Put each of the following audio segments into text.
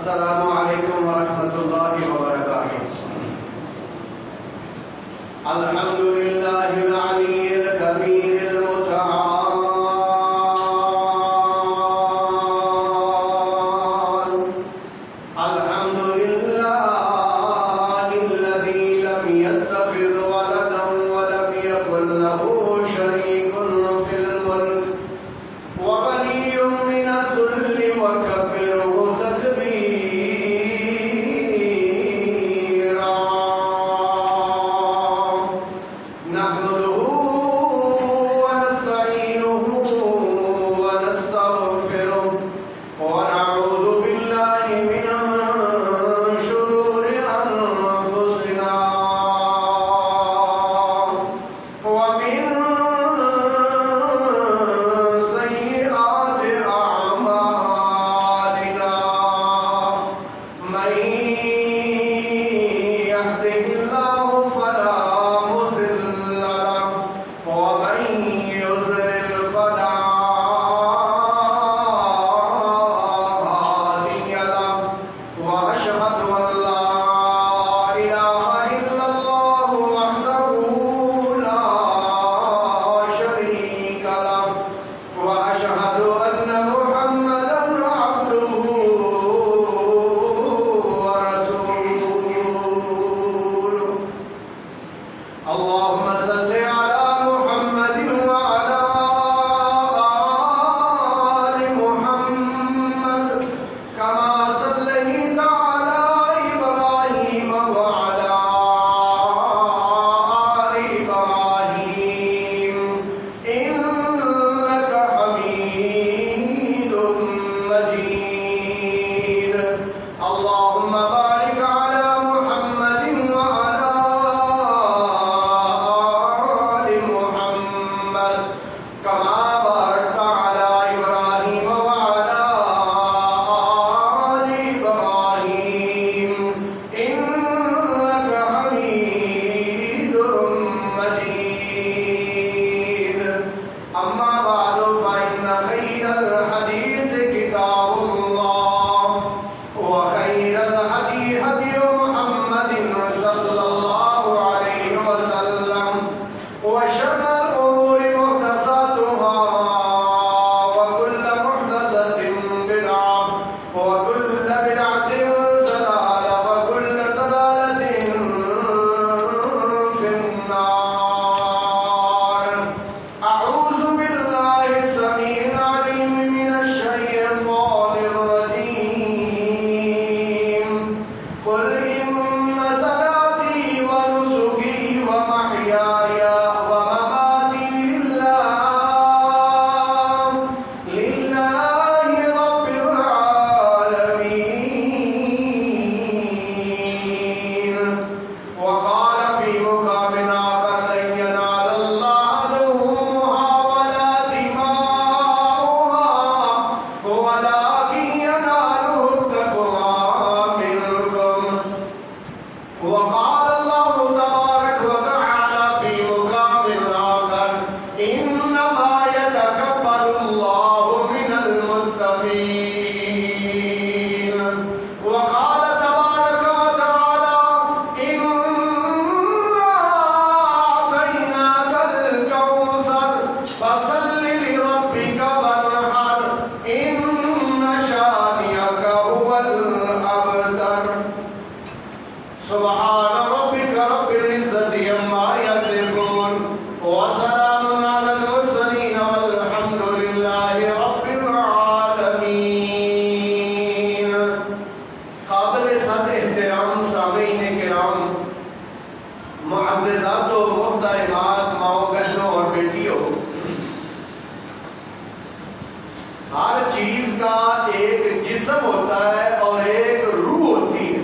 السلام علیکم ورحمۃ اللہ وبرکاتہ۔ الحمد للہ العلی الکبیر المتعال، الحمد للہ الذی لم يتخذ ولدا ولم يكن له شریک فی الملک وغنی من الذل وکبرہ تکبیرا۔ نحمده ونستعینه ونستغفره ونعوذ بالله من شرور أنفسنا ومن سيئات أعمالنا، من يهده الله فلا مضل له ومن يضلل فلا هادي له، وأشهد أن لا إله إلا الله وحده لا شريك له، وأشهد أن محمدا عبده ورسوله۔ اللهم صل على محمد وعلى آل محمد كما صليت على إبراهيم وعلى آل إبراهيم إنك حميد مجيد۔ اللهم بارك على محمد وعلى آل محمد كما باركت على إبراهيم وعلى آل إبراهيم إنك حميد مجيد۔ أما بعد فإن خير الحديث كتاب الله وخير الهدي هدي محمد صلى الله عليه وسلم، وشر الأمور محدثاتها وكل محدثة بدعة وكل بدعة ضلالة وكل ضلالة في النار۔ أعوذ بالله السميع العليم من الشيطان الرجيم۔ قل إن صلاتي ونسكي ومحياي ومماتي لله رب العالمين۔ وقال في مقام آخر لن ينال الله لحومها ولا دماؤها ولكن يناله التقوى منكم۔ وقال الله تبارك وتعالى في مقام آخر إنما يتقبل الله من المتقين۔ وقال تبارك وتعالى إنا أعطيناك الكوثر فصل لربك وانحر إن شانئك هو الأبتر۔ سبحان ربك رب العزة عما يصفون وسلام على المرسلين والحمد لله رب العالمين۔ قابل صد احترام سامعین کرام، معززات و محترمات، ماؤں بہنوں اور بیٹیوں، ہر چیز کا ایک جسم ہوتا ہے اور ایک روح ہوتی ہے۔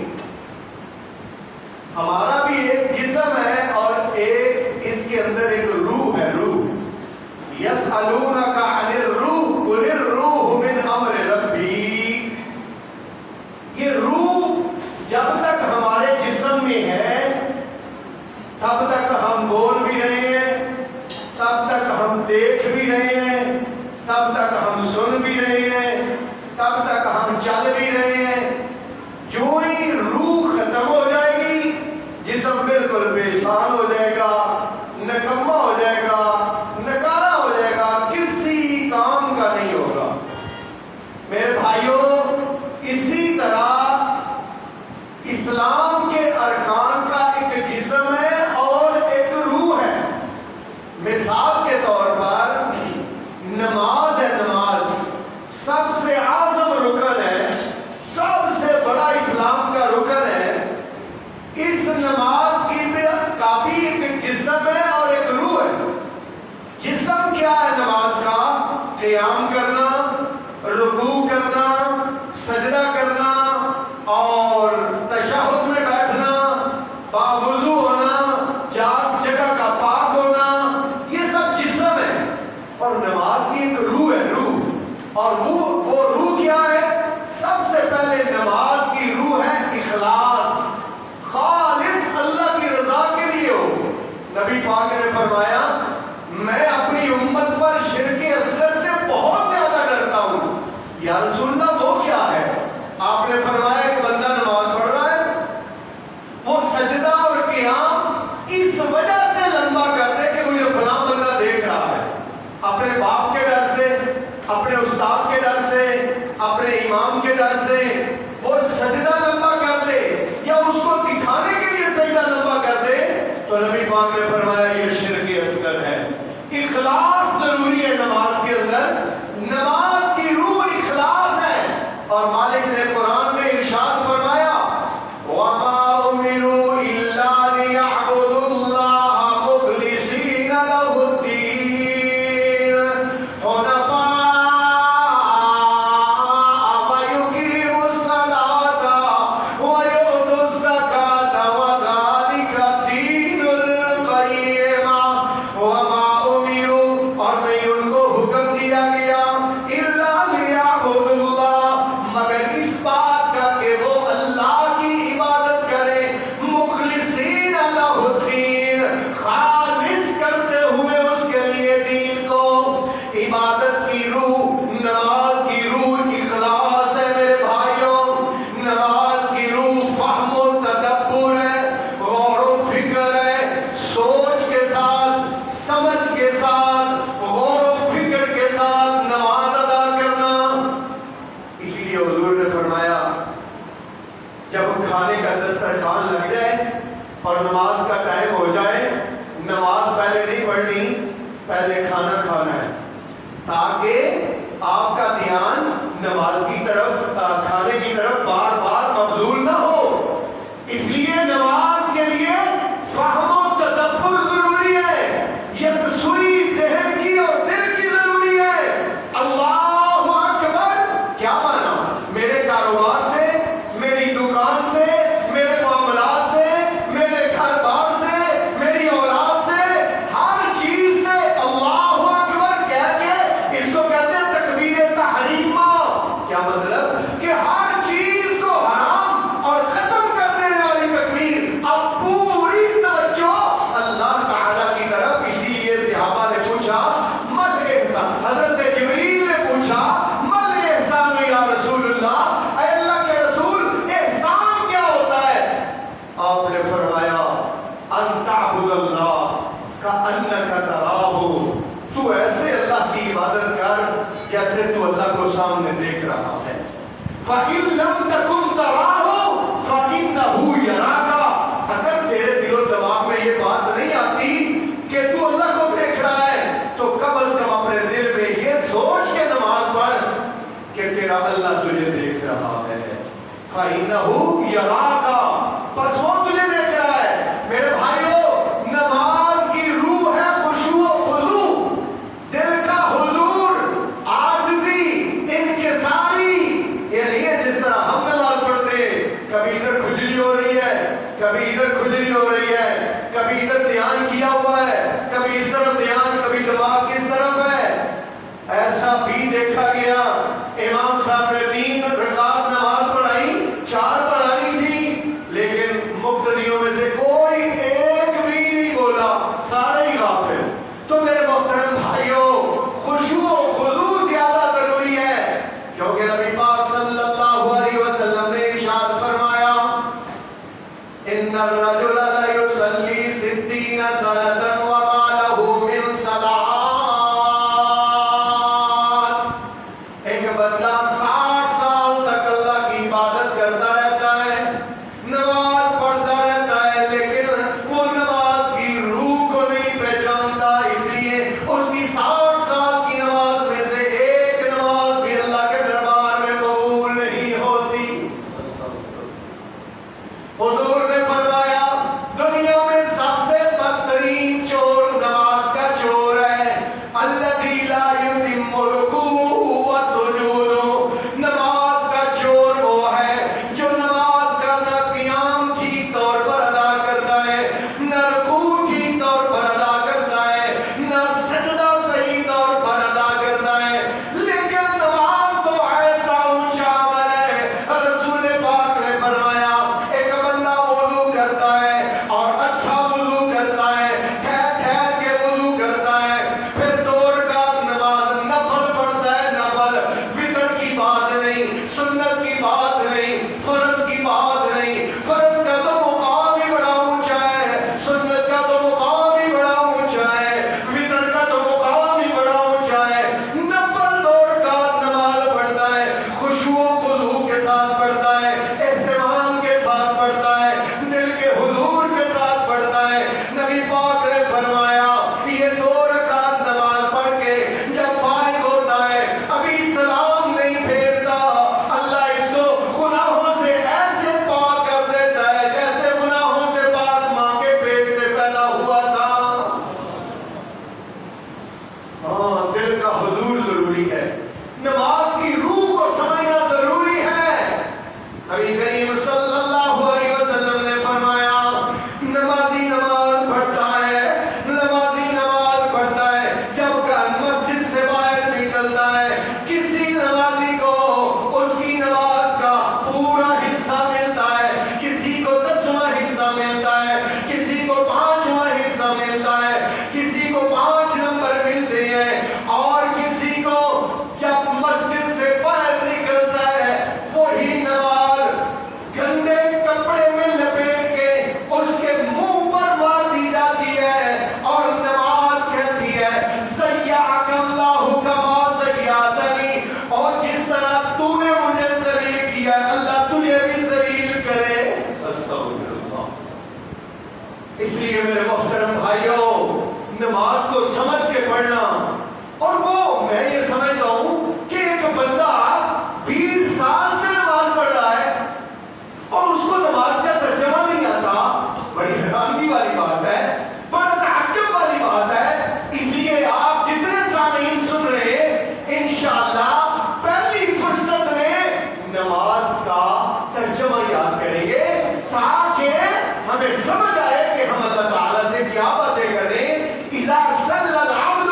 ہمارا بھی ایک جسم ہے اور ایک اس کے اندر ایک روح ہے۔ روح یسألونک عن الروح قل الروح من امر ربی۔ یہ روح جب تک ہمارے جسم میں ہے تب تک ہم بول بھی رہے ہیں، تب تک ہم دیکھ بھی رہے ہیں، تب تک ہم سن بھی رہے ہیں، تب تک ہم چل بھی رہے ہیں، نماز کی بھی کافی ایک جسم ہے اور ایک روح ہے. جسم کیا ہے نماز کا؟ قیام کرنا، رکوع کرنا، سجدہ کرنا اور تشہد میں بیٹھنا، باوضو ہونا، جگہ کا پاک ہونا، یہ سب جسم ہے. اور نماز کی ایک روح ہے، روح. اور وہ روح کیا ہے؟ سب سے پہلے نماز کی روح ہے اخلاص، خالص اللہ کی رضا کے لیے ہو. نبی پاک نے فرمایا میں اپنی امت پر شرک اصغر سے بہت زیادہ ڈرتا ہوں. یا رسول اللہ وہ کیا ہے؟ آپ نے فرمایا کہ بندہ نماز پڑھ رہا ہے، وہ سجدہ اور قیام اس وجہ سے لمبا کر دے کہ مجھے فلاں بندہ دیکھ رہا ہے، اپنے باپ کے ڈر سے، اپنے استاد کے ڈر سے، اپنے امام کے ڈر سے وہ سجدہ لمبا کر دے یا اس کو دکھانے کے لیے سجدہ لمبا کر دے، تو نبی پاک نے فرمایا یہ شرک اصغر ہے. اخلاص ضروری ہے نماز کے اندر. نماز کی روح اخلاص ہے. اور مالک نے قرآن میں ارشاد فرمایا وَمَا أُمِرُوا إِلَّا لِيَعْبُدُوا اللَّهَ مُخْلِصِينَ لَهُ الدِّينَ حُنَفَاءَ وَيُقِيمُوا الصَّلَاةَ وَيُؤْتُوا الزَّكَاةَ وَذَلِكَ الدِّينُ الْقَيِّمُ. وَمَا أُمِرُوا اور نہیں ان کو حکم دیا گیا إِلَّا لِيَعْبُدُوا اللَّهَ مگر اس بات کا کہ وہ اللہ کی عبادت کرے، مخلصین لہ الدین خالص کرتے ہوئے اس کے لیے دین کو. عبادت کی روح، نماز کی روح اخلاص ہے میرے بھائیوں. نماز کی روح فہم و تدبر ہے، غور و فکر ہے، سوچ کے ساتھ، سمجھ کے ساتھ، غور و فکر کے ساتھ نماز ادا کرنا. اسی لیے حضور نے فرمایا جب کھانے کا دسترخوان لگ جائے اور نماز کا ٹائم ہو جائے، نماز پہلے نہیں پڑھنی، پہلے کھانا کھانا ہے تاکہ آپ کا دھیان نماز کی طرف، کھانے کی طرف بار بار مبذول نہ ہو. اس لیے نماز کے لیے فہم و تدبر ضروری ہے، یکسوئی ذہن کی اور دل کی ضروری ہے. اللہ اکبر کیا مانا؟ میرے کاروبار سے، میری دکان سے، میرے معاملات سے، میرے گھر بار سے، میری اولاد سے، ہر چیز سے اللہ اکبر کہہ کے اس کو کہتے ہیں تکبیر تحریمہ. کیا مطلب؟ کہ ہر چیز کو حرام اور ختم کر دینے والی تکبیر. اب پوری توجہ اللہ تعالیٰ کی طرف. اسی لیے صحابہ نے پوچھا مل احسان، حضرت جبریل نے پوچھا مل احسان یا رسول اللہ، اے اللہ کے رسول احسان کیا ہوتا ہے؟ آپ نے فرمایا ان تعبد اللہ کأنک تراہ، تو ایسے اللہ کی عبادت کر جیسے تو اللہ کو سامنے دیکھ رہا ہے. فَإِن لَمْ تَكُنْ تَرَاهُ فَإِنَّهُ يَرَاكَ. اگر تیرے دل و دماغ میں یہ بات نہیں آتی کہ تو اللہ کو دیکھ رہا ہے تو کم از کم اپنے دل میں یہ سوچ کے نماز پڑھ کہ تیرا اللہ تجھے دیکھ رہا ہے. فَإِنَّهُ يَرَاكَ، بس وہ تجھے دیکھ رہا ہے. میرے بھائیو، نماز کی روح ہے خشوع و خضوع، دل کا حضور، عاجزی، انکساری. یہ نہیں ہے جس طرح ہم نماز پڑھتے کبھی ادھر کھجلی ہو رہی ہے، کبھی ادھر کھجلی ہو رہی ہے، کبھی ادھر دھیان کیا ہوا ہے، کبھی اس طرف دھیان، کبھی دماغ کس طرف ہے. ایسا بھی دیکھا گیا. امام صاحب نے 3 رکعت نماز پڑھائی، 4 پڑھانی تھی، لیکن مقتدیوں میں سے کوئی ایک بھی نہیں بولا، سارے ہی غافل. تو میرے محترم بھائیوں، خشوع و خضوع زیادہ ضروری ہے، کیونکہ نبی پاک صلی اللہ علیہ وسلم نے ارشاد فرمایا ان الرجل لا يصلي 60 سنة وما له من صلاة. ایک بندہ 60 سال تک اللہ کی عبادت کرتا رہتا ہے، نماز پڑھتا رہتا ہے، لیکن وہ نماز کی روح کو نہیں پہچانتا. اس لیے اس کی 60 سال کی نماز میں سے ایک نماز بھی اللہ کے دربار میں قبول نہیں ہوتی. حضور نے فرمایا اس لیے میرے محترم بھائیوں، نماز کو سمجھ کے پڑھنا، اور وہ میں یہ سمجھتا ہوں کہ ایک بندہ 20 سال سے نماز پڑھ رہا ہے اور اس کو نماز کا ترجمہ نہیں آتا، بڑی حیرانگی والی بات ہے، بڑا تعجب والی بات ہے۔ اس لیے آپ جتنے سامعین سن رہے ہیں، انشاءاللہ پہلی فرصت میں نماز کا ترجمہ یاد کریں گے تاکہ ہمیں سمجھ آئے کہ ہم اللہ تعالیٰ سے کیا باتیں کریں۔ اذا صلی العبد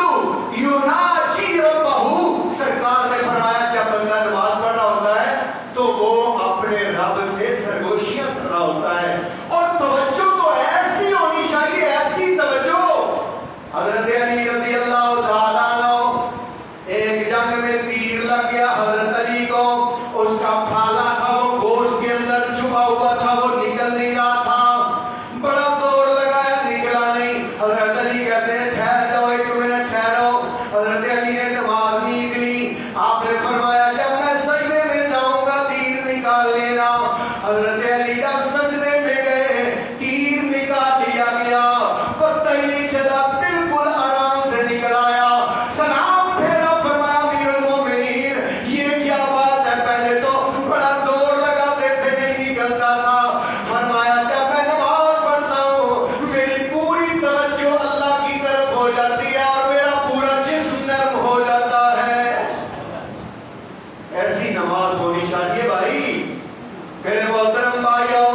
یناجی ربہ، سرکار نے فرمایا جب بندہ نماز پڑھ رہا ہوتا ہے تو وہ اپنے رب سے سرگوشیاں کر رہا ہوتا ہے، اور توجہ تو ایسی ہونی چاہیے، ایسی توجہ۔ حضرت علی رضی اللہ تعالیٰ عنہ، ایک جنگ میں تیر لگ گیا حضرت علی کو، اس کا پھالا تھا وہ گوشت کے اندر چھپا ہوا تھا، وہ نکل نہیں رہا تھا، بڑا زور لگایا نکلا نہیں۔ حضرت علی کہتے ہیں ٹھہر جاؤ، 1 منٹ ٹھہرو۔ حضرت علی نے نماز نہیں لی، آپ نے فرمایا جب میں سجدے میں جاؤں گا تیر نکال لینا۔ حضرت علی جب سجدے میں گئے تیر نکال لیا گیا، پتہ ہی نہیں چلا، بالکل آرام سے نکل آیا، سلام پھیرا، فرمایا امیر المومنین یہ کیا بات ہے، پہلے تو بڑا زور لگاتے تھے نہیں نکلتا تھا۔ فرمایا جب میں نماز پڑھتا ہوں میری پوری توجہ اللہ کی طرف ہو جاتی ہے اور میرا پورا جسم نرم ہو جاتا ہے۔ ایسی نماز ہونی چاہیے بھائی۔ میرے محترم بھائیوں،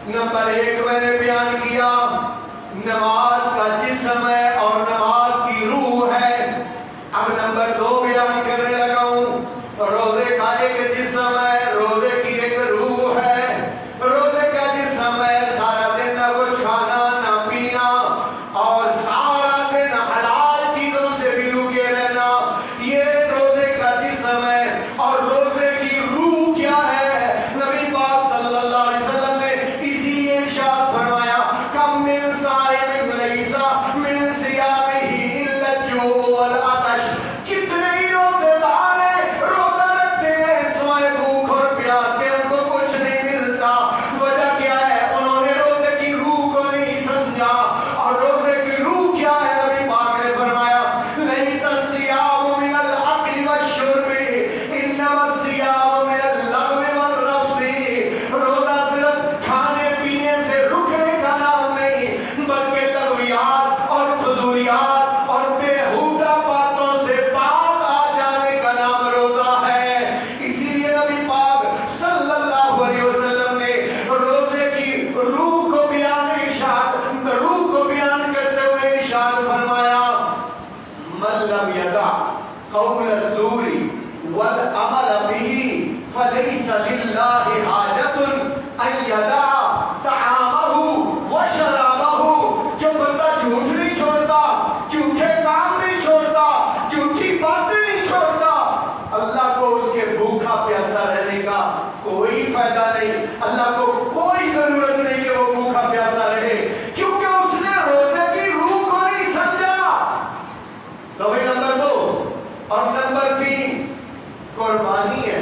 نمبر 1 میں نے بیان کیا نماز کا جسم ہے اور نماز کی روح ہے۔ اب نمبر 2 بیان کرنے لگا ہوں، روزے کا ایک جسم ہے، روزے کی ایک روح ہے۔ روزے کا جسم ہے، سارا دن نہ کچھ کھانا نہ پینا اور سارا دن حلال چیزوں سے بھی روکے رہنا، یہ روزے کا جسم ہے۔ اور روزے کی روح کیا ہے؟ نبی پاک صلی اللہ علیہ وسلم نے اسی لیے ارشاد فرمایا کم من صائم لیس من صیامہ الا الجوع والعطش، کتنے ہی روزے دار ہیں، روزہ رکھتے ہیں سوائے بھوک اور پیاس کے، ان کو کچھ نہیں ملتا۔ وجہ کیا ہے؟ انہوں نے روزے کی روح کو نہیں سمجھا۔ اور روزے کی روح کیا ہے؟ نبی پاک نے فرمایا لیس الصیام من الاکل والشرب انما الصیام من اللغو والرفث، روزہ صرف کھانے پینے سے رکنے کا نام نہیں بلکہ لغویات اور فضولیات اور بےہودہ باتوں سے پاک آ جانے کا نام روزہ ہے۔ اسی لیے نبی پاک صلی اللہ علیہ وسلم نے روزے کی روح کو بیان کرتے ہوئے ارشاد فرمایا من لم یدع قول الزور والعمل به فليس لله حاجة ان يدع طعامه وشرابه، جو بندہ جھوٹ نہیں چھوڑتا، جھوٹے کام نہیں چھوڑتا، جھوٹی باتیں نہیں چھوڑتا، اللہ کو اس کے بھوکا پیاسا رہنے کا کوئی فائدہ نہیں، اللہ کو کوئی ضرورت نہیں کہ وہ بھوکا پیاسا رہے، کیونکہ اس نے روزے کی روح کو نہیں سمجھا۔ تو بھائی نمبر 2 اور نمبر 3 قربانی ہے۔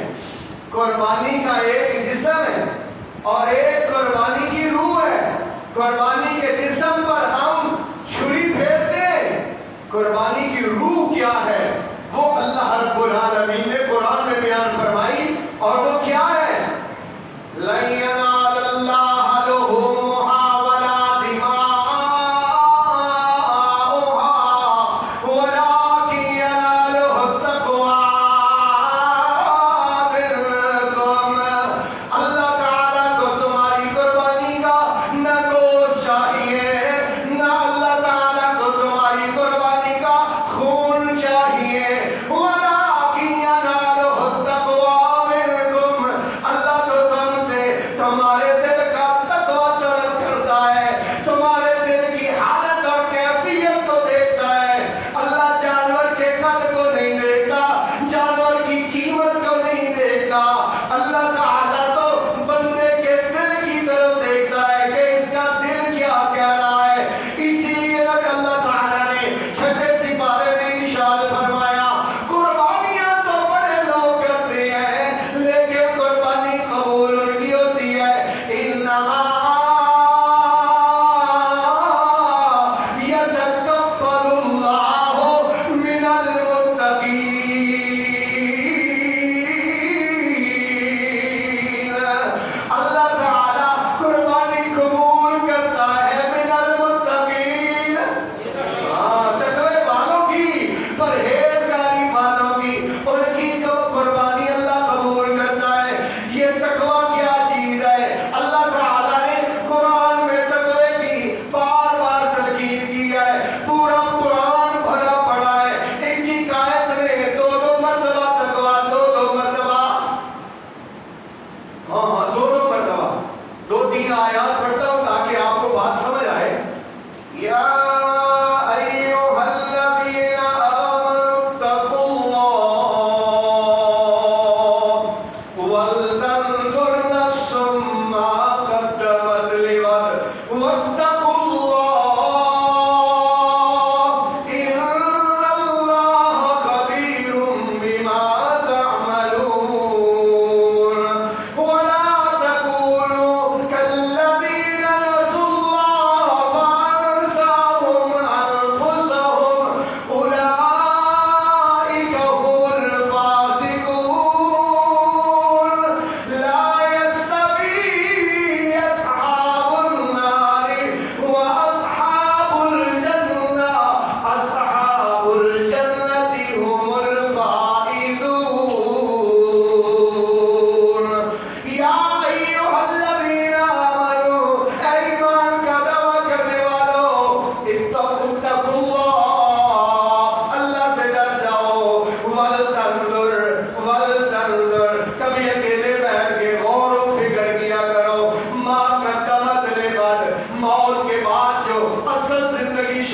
قربانی کا ایک جسم ہے اور ایک قربانی کی روح ہے۔ قربانی کے جسم پر ہم چھری پھیرتے ہیں، قربانی کی روح کیا ہے؟ وہ اللہ رب العالمین نے قرآن میں بیان فرمائی، اور وہ کیا ہے؟ لَن يَنَالَ اللَّهَ لُحُومُهَا وَلَا دِمَاؤُهَا وَلَٰكِن يَنَالُهُ التَّقْوَىٰ مِنكُمْ، اللہ تعالیٰ کو تمہاری قربانی کا نہ گوشت چاہیے، نہ اللہ تعالیٰ کو تمہاری قربانی کا خون چاہیے، وَلَٰكِن يَنَالُهُ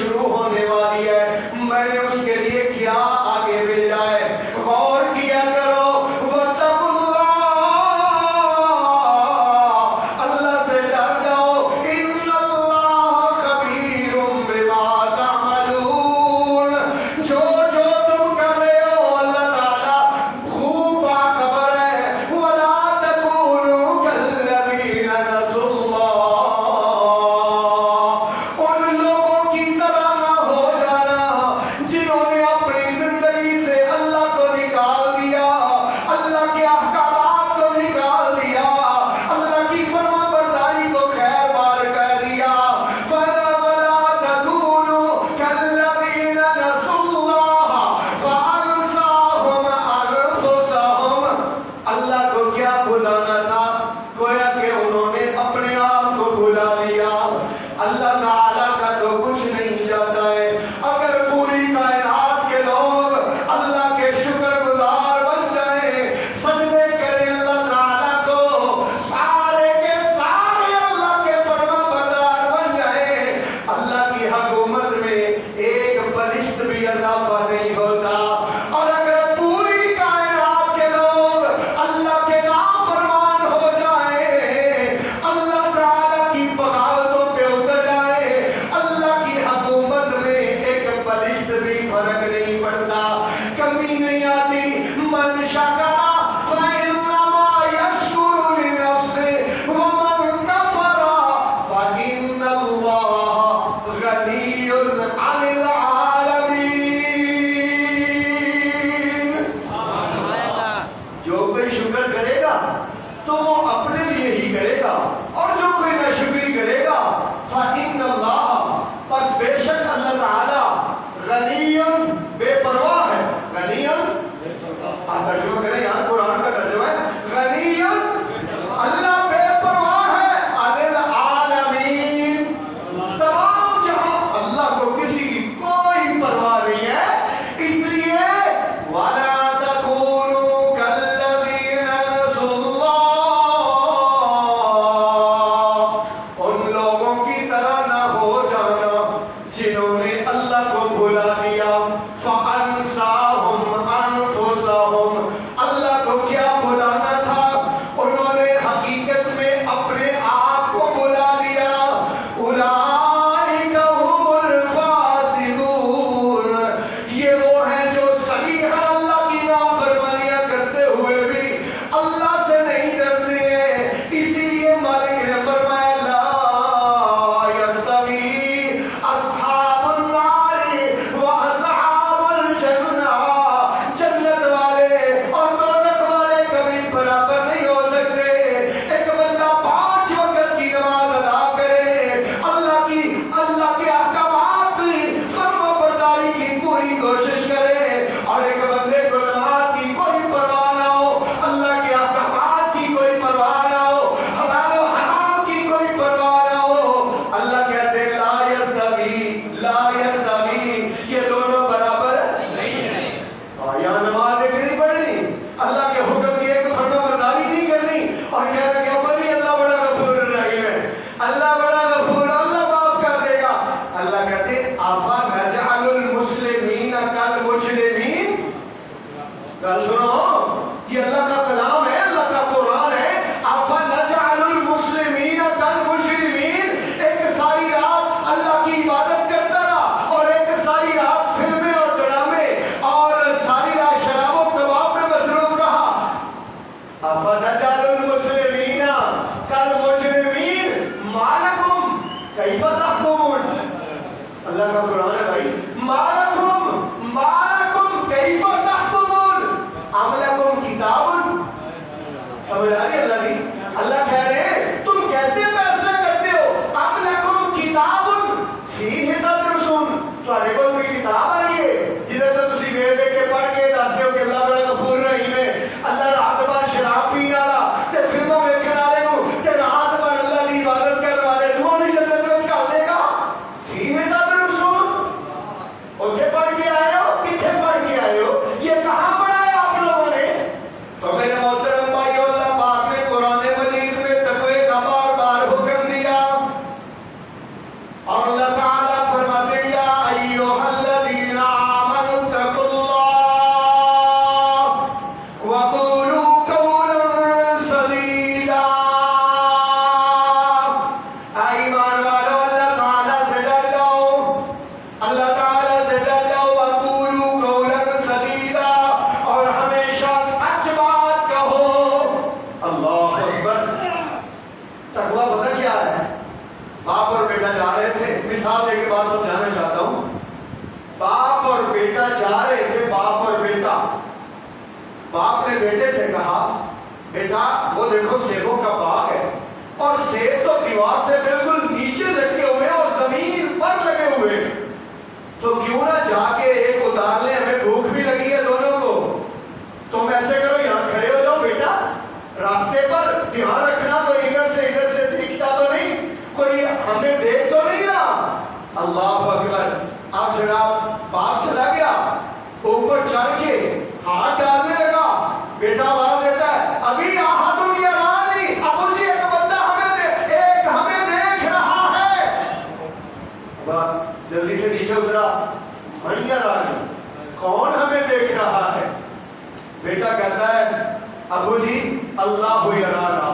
شروع ہونے والی ہے، میں نے اس کے لیے کیا آگے بھیجا ہے، غور کیا کرو۔ واتقوا اللہ، اللہ سے ڈر جاؤ، ان اللہ خبیر بما تعملون، جو تم کر رہے ہو اللہ تعالیٰ خوب باخبر ہے۔ ولا تکونوا کالذین نسوا اللہ، ان لوگوں کی طرح نہ ہو جانا جنہوں نے اپنی زندگی سے اللہ کو نکال دیا، اللہ کے احکامات کو نکال دیا، اللہ کی فرما برداری کو خیر بار کر دیا۔ ولا تکونوا کالذین نسوا اللہ فانساہم انفسہم، اللہ کو کیا بھلانا تھا، گویا کہ انہوں نے اپنے آپ کو بھلا لیا۔ اللہ تعالیٰ کا تو کچھ نہیں جاتا ہے، اگر پوری کائنات کے لوگ اللہ کے شکر گزار بن جائیں، سجدے کریں اللہ تعالیٰ کو، سارے کے سارے اللہ کے فرما بردار بن جائیں، اللہ کی حکومت میں ایک بلشت بھی اضافہ نہیں ہوتا۔ اور اگر پوری کائنات کے لوگ اللہ کے نافرمان ہو جائیں، اللہ تعالیٰ کی بغاوتوں پہ اتر جائے، اللہ کی حکومت میں ایک بلشت بھی فرق نہیں پڑتا، کمی نہیں آتی۔ من شکر فإنما یشکر لنفسه ومن کفر فإن اللہ غنی عن العالمین۔ جو کوئی شکر کرے گا تو وہ اپنے لیے ہی کرے گا، اور جو کوئی ناشکری کرے گا فإن اللہ، پس بے شک اللہ تعالی غنی، بے پرواہ ہے، غنی ترجمہ کریں، یہاں قرآن کا ترجمہ ہے غنی، اللہ بے پرواہ ہے، عن العالمین، تمام جہاں اللہ کو کسی کی کوئی پرواہ نہیں ہے۔ اس لیے وَلَا تَكُونُوا كَالَّذِينَ نَسُوا اللَّهَ، ان لوگوں کی طرح نہ ہو جانا جنہوں نے اللہ کو بھلا دیا۔ فَأَنسَاهُمْ أَنفُسَهُمْ، اللہ کو کیا بھلانا تھا، انہوں نے حقیقت میں اپنے آپ کو بھلا دیا۔ أُولَٰئِكَ هُمُ الْفَاسِقُونَ، یہ وہ ہیں جو صریحاً اللہ کی نافرمانیاں کرتے ہوئے بھی اللہ سے نہیں ڈرتے ہیں۔ اسی لیے مالک نے فرمایا لا یستوی اصحاب النار واصحاب الجنہ، جنت والے اور دوزخ والے کبھی برابر نہیں ہو سکتے۔ ایک بندہ 5 وقت کی نماز ادا کرے، اللہ کے احکامات کی فرما برداری کی پوری کوشش کرے، اور ایک بندے کو نماز کی کوئی پرواہ نہ ہو، اللہ کے احکامات کی کوئی پرواہ نہ ہو، حلال و حرام کی کوئی پرواہ نہ ہو، اللہ کہتے ہیں لا یستوی، یہ دونوں برابر نہیں ہیں۔ یہاں نماز ایک نہیں پڑھنی، اللہ کے حکم کی ایک فرما برداری نہیں کرنی، اور کہہ رہے کہ اوپر بھی اللہ بڑا غفور الرحیم ہے، اللہ بڑا غفور، اللہ معاف کر دے گا۔ اللہ کہتے ہیں أَفَنَجْعَلُ الْمُسْلِمِينَ كَالْمُجْرِمِينَ، گل سنو، یہ اللہ کا کلام ہے، اللہ کا قرآن ہے۔ أَفَنَجْعَلُ الْمُسْلِمِينَ كَالْمُجْرِمِينَ، ایک ساری رات اللہ کی عبادت کرتا رہا، اور ایک ساری رات فلمیں اور ڈرامے اور ساری رات شراب و کباب میں مصروف رہا۔ أَفَنَجْعَلُ الْمُسْلِمِينَ كَالْمُجْرِمِينَ مَا لَكُمْ كَيْفَ تَحْكُمُونَ، اللہ کا قرآن ہے بھائی، مَا لَكُمْ كَيْفَ تَحْكُمُونَ أَمْ لَكُمْ كِتَابٌ، سمجھ آ رہی ہے اللہ کی؟ اللہ کہہ رہے ہیں تم کیسے فیصلہ کرتے ہو، أَمْ لَكُمْ كِتَابٌ فِيهِ تَدْرُسُونَ، تمہارے کو کوئی کتاب آئی ہے جسے تو تسی ویکھ کے پڑھ کے دستے ہو کہ اللہ بڑا غفور رحیم ہے، اللہ رات بھر شراب پین والا تے فلموں ویکھن والے کو تے رات بھر اللہ کی عبادت کرنے والے دونوں جنت میں گھل دے گا۔ فِيهِ تَدْرُسُونَ، بیٹا جا رہے تھے، مثال دے کے بات سمجھانا چاہتا ہوں. باپ اور بیٹا جا رہے تھے، باپ اور بیٹا. باپ نے بیٹے سے کہا بیٹا وہ دیکھو سیبوں کا باغ ہے اور سیب تو دیوار سے بالکل نیچے لٹکے ہوئے اور زمین پر لگے ہوئے، تو کیوں نہ جا کے ایک اتار لیں، ہمیں بھوک بھی لگی ہے دونوں کو. تم ایسے کرو یہاں کھڑے ہو جاؤ بیٹا راستے پر، دھیان رکھنا کوئی ادھر سے دکھتا تو نہیں، کوئی ہمیں دیکھ تو نہیں رہا. اللہ اکبر. اب جناب باپ چلا گیا، اوپر چڑھ کے ہاتھ ڈالنے لگا. بیٹا آواز دیتا ہے ابھی آہا دنیا رانی، ابو جی ایک بندہ ہمیں دیکھ رہا ہے. جلدی سے نیچے اترا. بھیا رانی کون ہمیں دیکھ رہا ہے؟ بیٹا کہتا ہے ابو جی اللہ یرانا،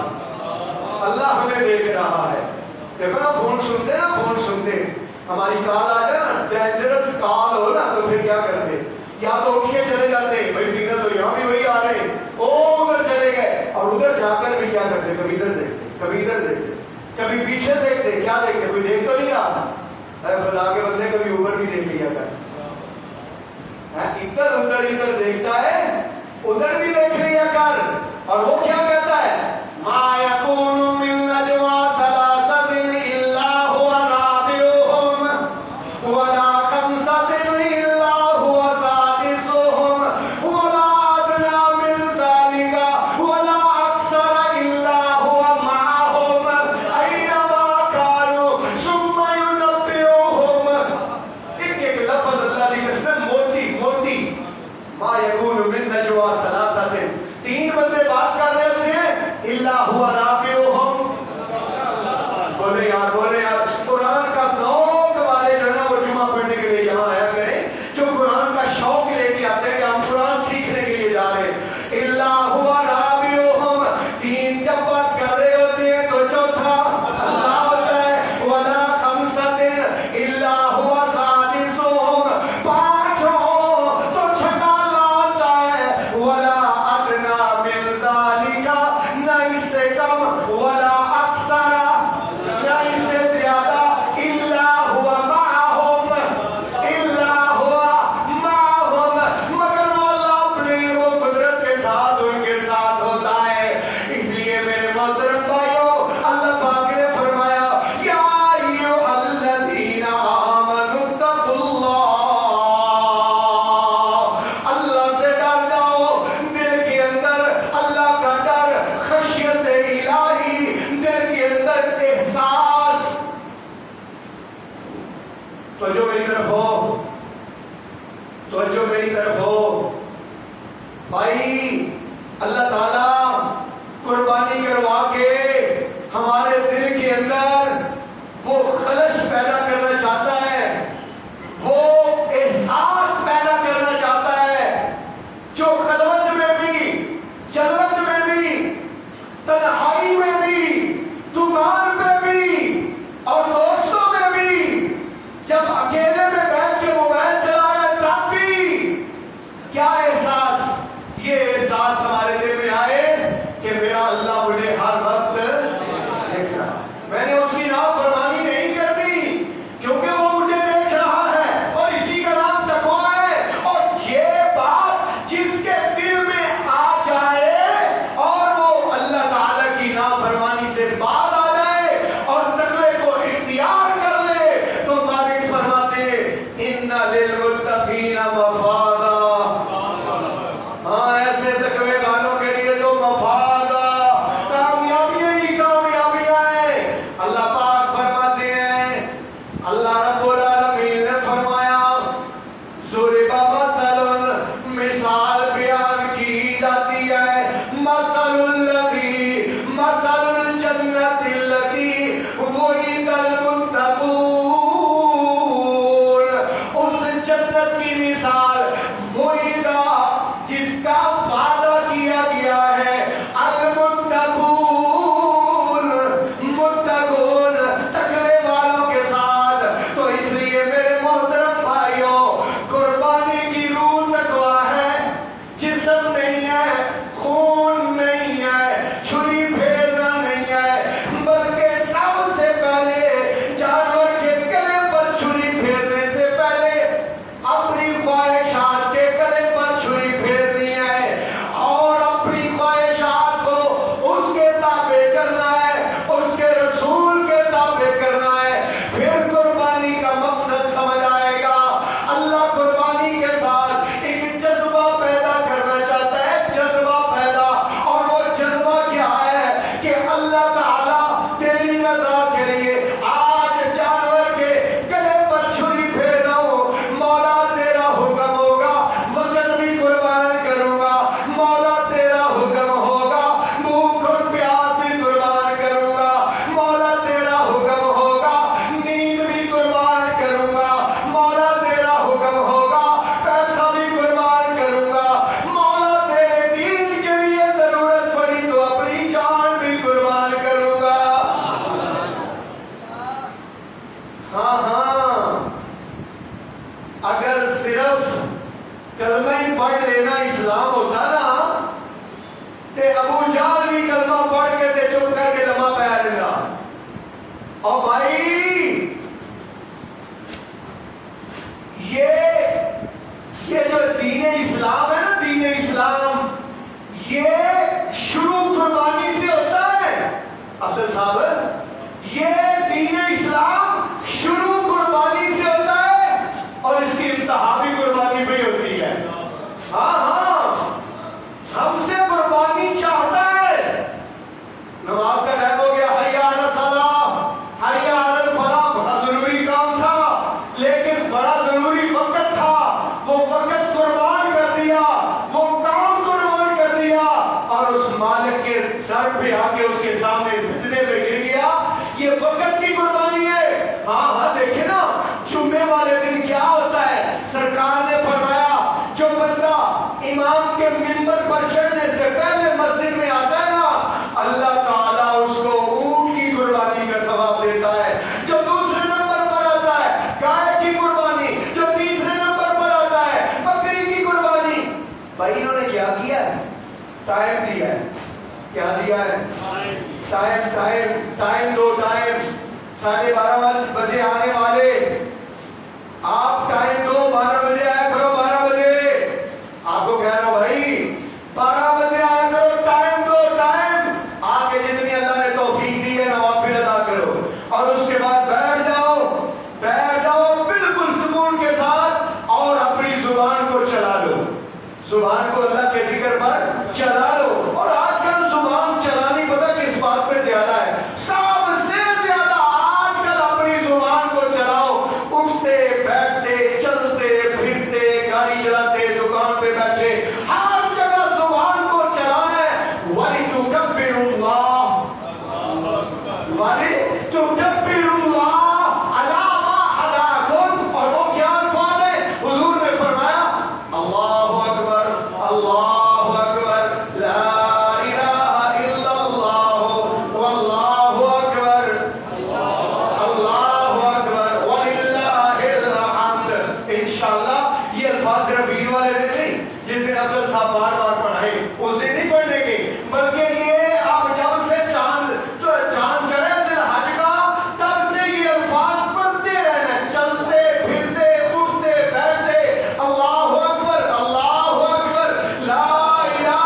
اللہ ہمیں دیکھ رہا ہے. دیکھو نا فون سنتے ہماری کال آ جائے نا، ڈینجرس کال ہو نا تو پھر کیا کرتے؟ یا تو اٹھ کے چلے جاتے، بھائی سگنل تو یہاں بھی وہی آ رہے، ادھر چلے گئے، اور ادھر جا کر بھی کیا کرتے؟ کبھی ادھر دیکھتے، کبھی ادھر دیکھتے، کبھی پیچھے دیکھتے. کیا دیکھتے؟ کوئی دیکھ تو نہیں رہا. ارے خدا کے بندے کبھی اوپر بھی دیکھ لیا کر. ادھر دیکھتا ہے، ادھر بھی دیکھ لیا کر. اور وہ کیا کہتا ہے؟ ما یکون من نجوا ثلاثۃ الا هو رابعهم ولا خمسۃ الا هو سادسهم ولا ادنى من ذلك ولا اکثر الا هو معهم اينما كانوا ثم ينبئهم. ایک لفظ اللہ کی قسم موٹی. ما یکون من نجوا ثلاثۃ، تین بندے بات کر رہے ہوتے ہیں، الا هو رابعهم. بولے یار قرآن کا ذوق والے جو ہے نا وہ جمعہ پڑھنے کے لیے یہاں آیا کریں، جو قرآن کا شوق لے کے آتے ہیں کہ ہم قرآن سیکھنے کے لیے جا رہے ہیں. الا هو رابعهم، تین جب بات کر رہے ہوتے ہیں تو چوتھا اللہ ہوتا ہے. ولا خمسۃ الا هو سادسهم، پانچ ہو تو چھٹا لاتا ہے. ولا ادنى من ذلك، نہ اس سے کم، ولا اکثر، نہ اس سے زیادہ، الا هو معهم، مگر وہ اللہ اپنی وہ قدرت کے ساتھ ان کے ساتھ ہوتا ہے. اس لیے میرے محترم بھائیوں، اللہ پاک نے فرمایا یا ایھا الذین آمنوا اتقوا اللہ سے ڈر جاؤ. دل کے اندر اللہ کا ڈر، خشیت الہی، دل کے اندر احساس. توجہ میری طرف ہو بھائی. اللہ تعالیٰ قربانی کروا کے ہمارے دل کے اندر وہ خلش پیدا کرنا چاہتا ہے، وہ احساس پیدا کرنا چاہتا ہے جو خلوت میں بھی، جلوت میں بھی، تنہائی میں بھی، دکان میں بھی اور دوستوں میں بھی، جب اکیلے میں بیٹھ کے موبائل چلا رہا ہے تب بھی کیا احساس؟ یہ احساس ہمارے دل میں آئے کہ میرا اللہ مجھے ہر وقت دیکھ رہا. میں نے اس کی نافرمانی نہیں کرنی کیونکہ وہ مجھے دیکھ رہا ہے، اور اسی کا نام تقویٰ ہے. اور یہ بات جس کے دل میں آ جائے اور وہ اللہ تعالیٰ کی نافرمانی سے باز آ جائے اور تقوی کو اختیار کر لے، تو مالک فرماتے ان للمتقین مفازا. ہاں ایسے تقوی والوں کے لیے تو مفازا، کامیابیاں ہی کامیابیاں ہیں. اللہ پاک فرماتے ہیں، اللہ رب العالمین نے فرمایا ضرب مثل، مثال بیان کی جاتی ہے، مثل الذی، مثل الجنت التي وعد المتقون. اس جنت کی مثال وعد، جس کا وعدہ کیا گیا ہے، المتقون، متقون تقوی والوں کے ساتھ. تو اس لیے میرے محترم بھائیوں، قربانی کی روح تقویٰ ہے. جسم نہیں ہے، خون نہیں ہے، چھری پھیرنا نہیں ہے، بلکہ سب سے پہلے جانور ہاں ہاں، اگر صرف کلمہ ہی پڑھ لینا اسلام ہوتا نا تے ابو جہل بھی کلمہ پڑھ کے تے چپ کر کے لمحہ پہ لینا. اور بھائی یہ جو دین اسلام ہے نا، دین اسلام یہ شروع قربانی سے ہوتا ہے. افضل صاحب، یہ دین اسلام شروع قربانی سے ہوتا ہے اور اس کی انتہا بھی قربانی پہ ہوتی ہے. ہاں ہاں، ہم سے قربانی چاہتا ہے. نماز کا ٹائم ہو گیا، حی علی الصلاۃ، حی علی الفلاح، بڑا ضروری کام تھا لیکن بڑا ضروری وقت تھا، وہ وقت قربان کر دیا، وہ کام قربان کر دیا اور اس مالک کے در پہ آ کے اس کے سامنے سجدے پہ گر گیا. یہ وقت کی قربانی ہے. ہاں ہاں، دیکھیں نا جمعے والے دن کیا ہوتا ہے. سرکار نے فرمایا جو بندہ امام کے منبر پر چڑھنے سے پہلے مسجد میں آتا ہے نا، اللہ تعالیٰ اس کو اونٹ کی قربانی کا ثواب دیتا ہے. جو دوسرے نمبر پر آتا ہے گائے کی قربانی، جو تیسرے نمبر پر آتا ہے بکری کی قربانی. بھائی انہوں نے کیا کیا ہے؟ ٹائم دیا ہے. کیا دیا ہے؟ ٹائم دو. ٹائم 12:30 بجے آنے والے، آپ ٹائم دو، 12 بجے آیا کرو. 12 بجے آپ کو کہہ رہا ہوں بھائی 12 بجے آیا کرو. ٹائم دو. ٹائم آ کے جتنی اللہ نے توفیق دی ہے نوافل ادا کرو اور اس کے بعد بیٹھ جاؤ بالکل سکون کے ساتھ اور اپنی زبان کو چلا لو. زبان کو اللہ کے ذکر پر چلا لو. اور آج کل زبان چلانی پتہ کس بات پہ زیادہ ہے؟ سب سے زیادہ آج کل اپنی زبان کو چلاؤ. اٹھتے بیٹھتے چلتے پھرتے گاڑی چلاتے دکان پہ بیٹھے ہر جگہ زبان کو چلانا ہے. وَلِتُكَبِّرُوا اللَّهَ وَلِتُكَبِّرُوا اللَّهَ عَلَىٰ مَا هَدَاكُمْ. اور وہ کیا الفاظ ہے؟ حضور نے فرمایا اللہ اکبر، اللہ اکبر، لا الہ الا اللہ، واللہ اکبر، اللہ اکبر، وللہ الحمد. انشاءاللہ یہ الفاظ صرف عید والے دن نہیں، جس دن افضل صاحب بار بار پڑھائے اس دن نہیں پڑھنے کے، بلکہ یہ اب جب سے چاند چڑھے دن حج کا تب سے یہ الفاظ پڑھتے رہنا. چلتے پھرتے اٹھتے بیٹھتے اللہ اکبر، اللہ اکبر، لا الہ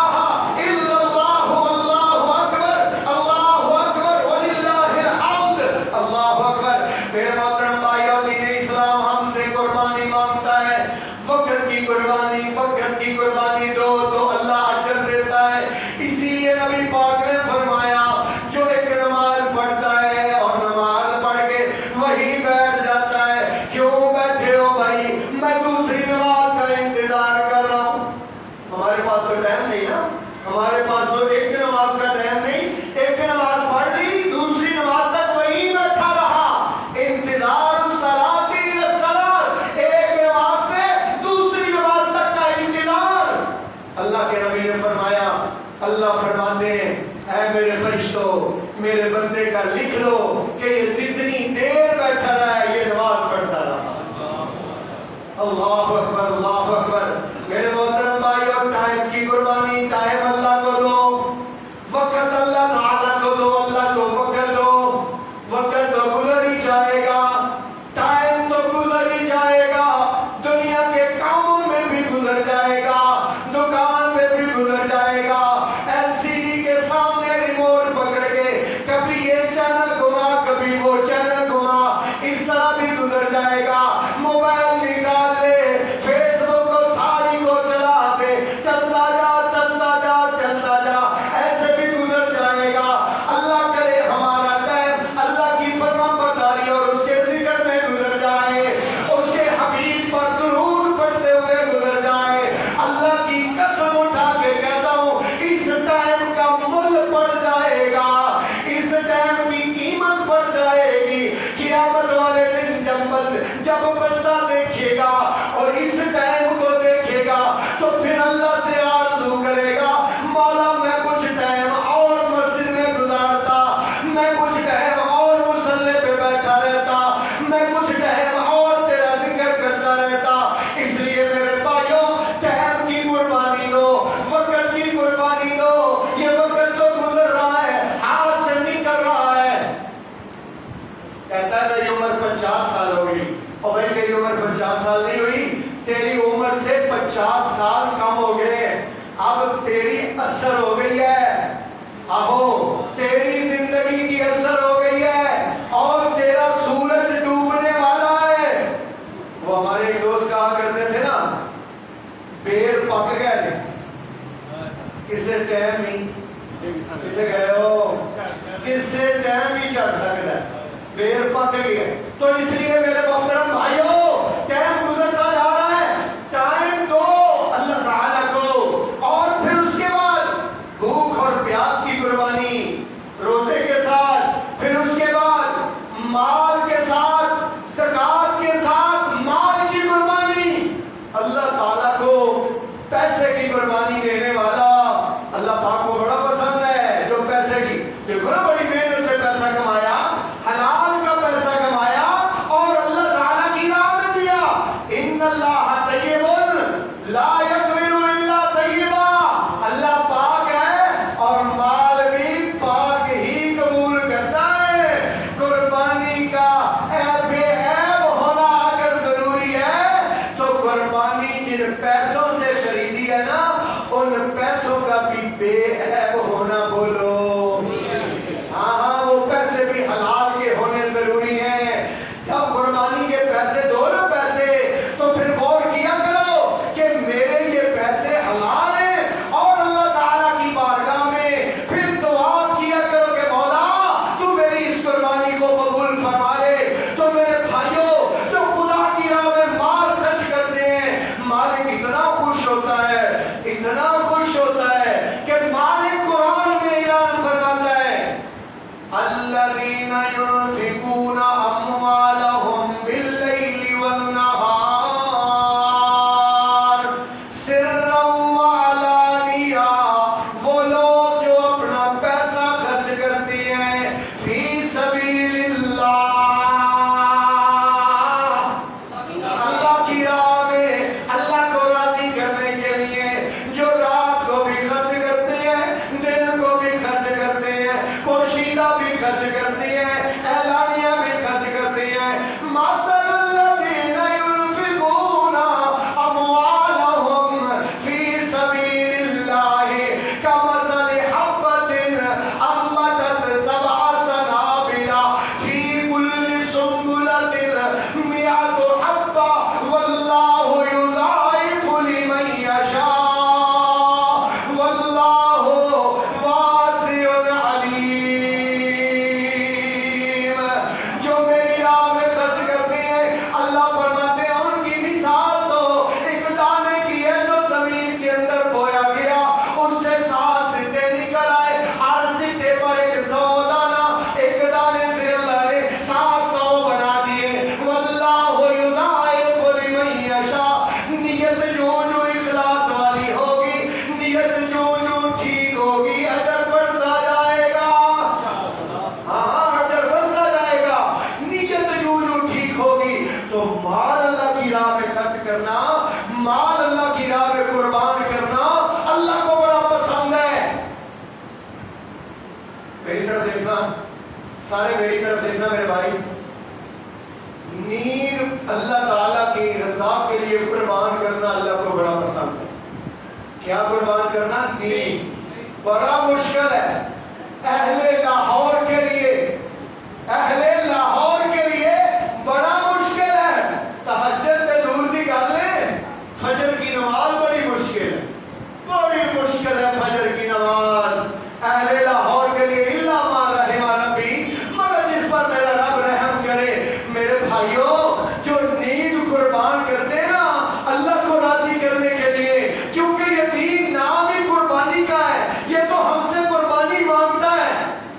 الا اللہ، واللہ اکبر، اللہ اکبر، وللہ الحمد، اللہ اکبر. میرے محترم بھائیو، دین اسلام ہم سے قربانی مانگتا ہے. وقت کی قربانی، وقت کی قربانی دو تو اللہ اجر دیتا ہے. اسی لیے نبی پاک نے فرمایا جو ایک نماز پڑھتا ہے اور نماز پڑھ کے وہی بیٹھ جاتا ہے. کیوں بیٹھے ہو بھائی؟ میں دوسری نماز کا انتظار کر رہا ہوں. ہمارے پاس تو ٹائم نہیں نا، ہمارے پاس تو ایک نماز کا ٹائم نہیں. ایک نماز پڑھ لی، دوسری نماز تک وہی بیٹھا رہا. انتظار الصلاۃ الی الصلاۃ، ایک نماز سے دوسری نماز تک کا انتظار. اللہ کے نبی نے فرمایا، اللہ فرماتے ہیں اے میرے فرشتوں میرے بندے کا لکھ لو کہ یہ جتنی دیر بیٹھا رہا ہے یہ نماز پڑھتا رہا. اللہ اکبر، اللہ اکبر. میرے محترم بھائیو، ٹائم کی قربانی، ٹائم اللہ کو دو، وقت اللہ تعالیٰ کو دو. اللہ کو وقت دو. وقت تو گزر ہی جائے گا، ٹائم تو گزر ہی جائے گا، دنیا کے کاموں میں بھی گزر جائے گا، دکان میں بھی گزر جائے گا. ایل سی ڈی کے سامنے ریموٹ پکڑ کے کبھی یہ چینل گھما کبھی وہ چینل گھما، اس طرح بھی گزر جائے گا. موبائل نکال لے، فیس بک کو ساری کو چلا دے، چلتا جا چلتا جا چلتا جا، ایسے بھی گزر جائے گا. اللہ کرے ہمارا ٹائم اللہ کی فرما برداری اور اس کے ذکر میں گزر جائے، اس کے حبیب پر درود پڑھتے ہوئے گزر جائے. اللہ کی قسم اٹھا کے کہتا ہوں اس ٹائم کا مل پڑ جائے گا، اس ٹائم کی قیمت پڑ جائے گی. قیامت والے دن جب بندہ دیکھے گا اور اس ٹائم کو دیکھے گا تو پھر اللہ سے آرزو کرے گا مولا میں کچھ ٹائم اور مسجد میں گزارتا، میں کچھ ٹائم اور مصلی پہ بیٹھا رہتا، میں کچھ تیری عمر 50 سال نہیں ہوئی، تیری عمر سے 50 سال کم ہو گئے، اب تیری اثر ہو گئی ہے، ابو تیری زندگی کی اثر ہو گئی ہے اور تیرا سورج ڈوبنے والا ہے۔ وہ ہمارے ایک دوست کہا کرتے تھے نا، پیر پک گئے کسے ٹائم ہی کسے گئے ہو کسے ٹائم ہی چل سکتا ہے، پیر پک گئے۔ تو اس لیے میرے محترم بھائیوں، ٹائم گزرتا جا رہا ہے، ٹائم دو اللہ تعالیٰ کو، اور پھر اس کے بعد بھوک اور پیاس کی قربانی روزے کے ساتھ، پھر اس کے بعد مال کے ساتھ، زکات کے ساتھ مال کی قربانی۔ اللہ تعالیٰ کو پیسے کی قربانی دینے والا اللہ پاک کو بڑا پسند ہے، جو پیسے کی، دیکھو نا بڑی محنت سے پیسہ کمایا، حلال کا پیسہ کمایا اور اللہ تعالیٰ کی راہ میں دیا۔ ان اللہ طیب لا یقبل الا طیبا، اللہ پاک ہے اور مال بھی پاک ہی قبول کرتا ہے۔ قربانی کا بے عیب ہونا اگر ضروری ہے تو قربانی جن پیسوں سے خریدی ہے نا، ان پیسوں کا بھی بے عیب ہونا بولو۔ ہاں وہ پیسے بھی حلال کے ہونے ضروری ہیں۔ جب قربانی کے پیسے دو نا پیسے، تو پھر غور کیا کرو کہ میرے یہ پیسے حلال ہیں، اور اللہ تعالیٰ کی بارگاہ میں پھر دعا کیا کرو کہ مولا تو میری اس قربانی کو قبول فرما لے۔ تو میرے بھائیوں، جو خدا کی راہ میں مال خرچ کرتے ہیں، مالک اتنا خوش ہوتا ہے، اتنا خوش ہوتا ہے کہ مالک قرآن میں اعلان فرماتا ہے، الذین ينفقون اموالهم باللیل والنہار سرا وعلانیہ، وہ لوگ جو اپنا پیسہ خرچ کرتے ہیں فی سبیل اللہ، اللہ کی راہ میں، اللہ کو راضی کرنے کے لیے، جو رات کو بھی خرچ کرتے ہیں، دن کو بھی خرچ کرتے ہیں، پوشیدہ بھی خرچ کرتے ہیں، اعلانیہ بھی خرچ کرتے ہیں۔ مثل الذین ينفقون اموالهم فی سبیل اللہ کمثل حبۃ انبتت سبع سنابل فی کل سنبلۃ مئۃ حبۃ واللہ یضاعف لمن یشاء واللہ واسع علیم۔ جو میری راہ میں خرچ کرتے ہیں، اللہ فرماتے ہیں ان کی مثال تو ایک دانے کی ہے جو زمین کے اندر بویا گیا، اس سے 7 سٹے نکل آئے، ہر سٹے پر 100 دانہ، ایک دانے سے اللہ نے 700 بنا دیے۔ واللہ یضاعف لمن یشاء، نیت جو اخلاص والی ہوگی، نیت جو ٹھیک ہوگی، اجر بڑھتا جائے گا۔ ہاں اجر بڑھتا جائے گا، نیت جو ٹھیک ہوگی۔ تو مال اللہ کی راہ میں خرچ کرنا، مال اللہ کی راہ میں قربان کرنا اللہ کو بڑا پسند ہے۔ میری طرف دیکھنا، سارے میری طرف دیکھنا میرے بھائی، نیند اللہ تعالیٰ کی رضا کے لیے قربان کرنا اللہ کو بڑا پسند ہے۔ کیا قربان کرنا؟ نیند بڑا مشکل ہے اہل لاہور کے لیے، اہل لاہور کے لیے بڑا مشکل ہے۔ تہجد سے دور کی گل ہے، فجر کی نماز بڑی مشکل ہے، بڑی مشکل ہے فجر کی نماز اہل لاہور کے لیے، الا ما رحم ربی، مگر جس پر میرا رب رحم کرے۔ میرے بھائیوں، جو نیند قربان کرتے ہیں نا اللہ کو راضی کرنے کے لیے، کیونکہ یہ دین نام ہی قربانی کا ہے، یہ تو ہم سے قربانی مانگتا ہے۔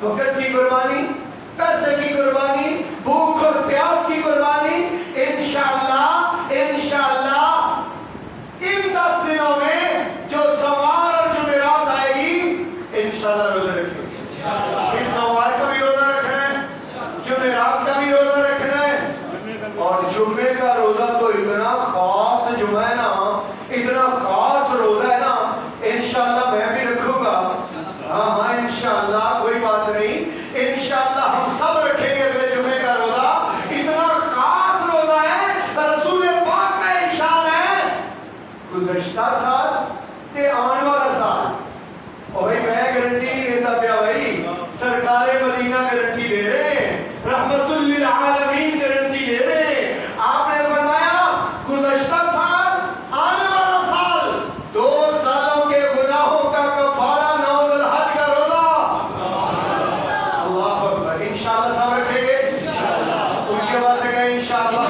وقت کی قربانی، پیسے کی قربانی، گزشتہ سال تے آنے والا سال. اور بھائی میں گارنٹی نہیں دیتا پیا بھائی، سرکار مدینہ گارنٹی دے رہے ہیں، رحمت للعالمین گارنٹی دے رہے ہیں. آپ نے فرمایا گزشتہ سال آنے والا سال 2 سالوں کے گناہوں کا کفارہ 9 ذوالحج کا روزہ. اللہ اکبر. انشاءاللہ سب رکھیں گے، ان کی آواز سے کہیں انشاءاللہ.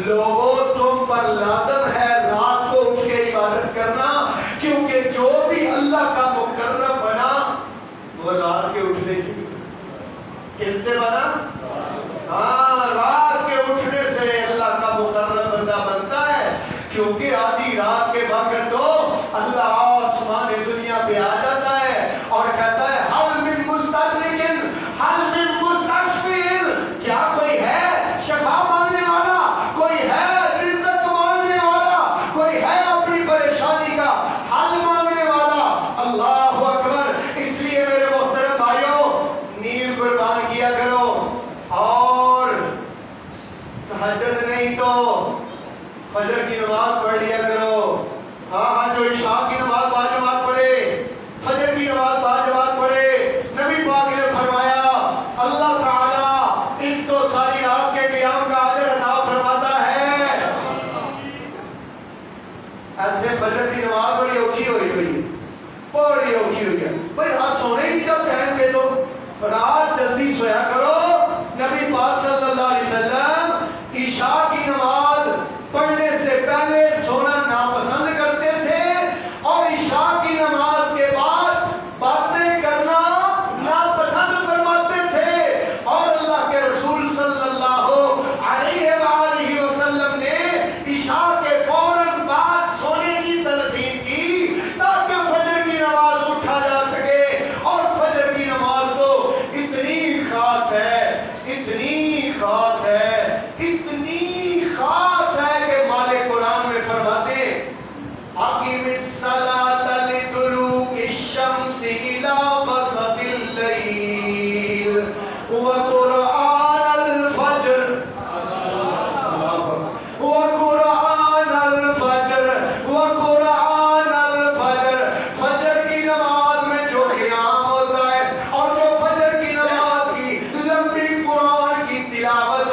لوگوں تم پر لازم ہے رات کو اٹھ کے عبادت کرنا، کیونکہ جو بھی اللہ کا مقرب بنا وہ رات کے اٹھنے سے. کس سے بنا؟ ہاں، رات کے اٹھنے سے اللہ کا مقرب بندہ بنتا ہے. کیونکہ آدھی رات کے وقت تو اللہ آسمان دنیا پہ آ جاتا ہے اور کہتا ہے حل من مسترزقن حل من مستشفین، کیا کوئی ہے شفا مانگنے والا، کوئی ہے رزق مانگنے والا، کوئی ہے اپنی پریشانی کا حل مانگنے والا. اللہ اکبر. اس لیے میرے محترم بھائیوں، نیند قربان کیا کرو، اور تہجد نہیں تو فجر کی نماز پڑھ لیا کرو. ہاں جو عشاء کی نماز باجماعت پڑھے، فجر کی نماز باجماعت پڑھے. نبی پاک نے فرمایا اللہ تعالی اس کو ساری رات کے قیام کا اجر عطا فرماتا ہے. ایسے فجر کی نماز بڑی اوکھی ہوئی ہے بھائی. رات سونے کی جب ٹائم پہ تو رات جلدی سویا کرو. نبی پاک صلی اللہ علیہ وسلم عشاء کی نماز پڑھنے سے پہلے سونا ناپسند کرتے تھے اور عشاء کی نماز کے بعد باتیں کرنا ناپسند فرماتے تھے. اور اللہ کے رسول صلی اللہ علیہ وآلہ وسلم نے عشاء کے فوراً بعد سونے کی تلقین کی تاکہ فجر کی نماز اٹھا جا سکے. اور فجر کی نماز تو اتنی خاص ہے، اتنی خاص ہے، اتنی خاص ہے کہ مالک قرآن میں فرماتے ہیں اقیم الصلاۃ لدلوک الشمس الی غسق اللیل وقرآن الفجر وقرآن الفجر وقرآن الفجر. فجر کی نماز میں جو قیام ہوتا ہے اور جو فجر کی نماز کی لمبی قرآن کی تلاوت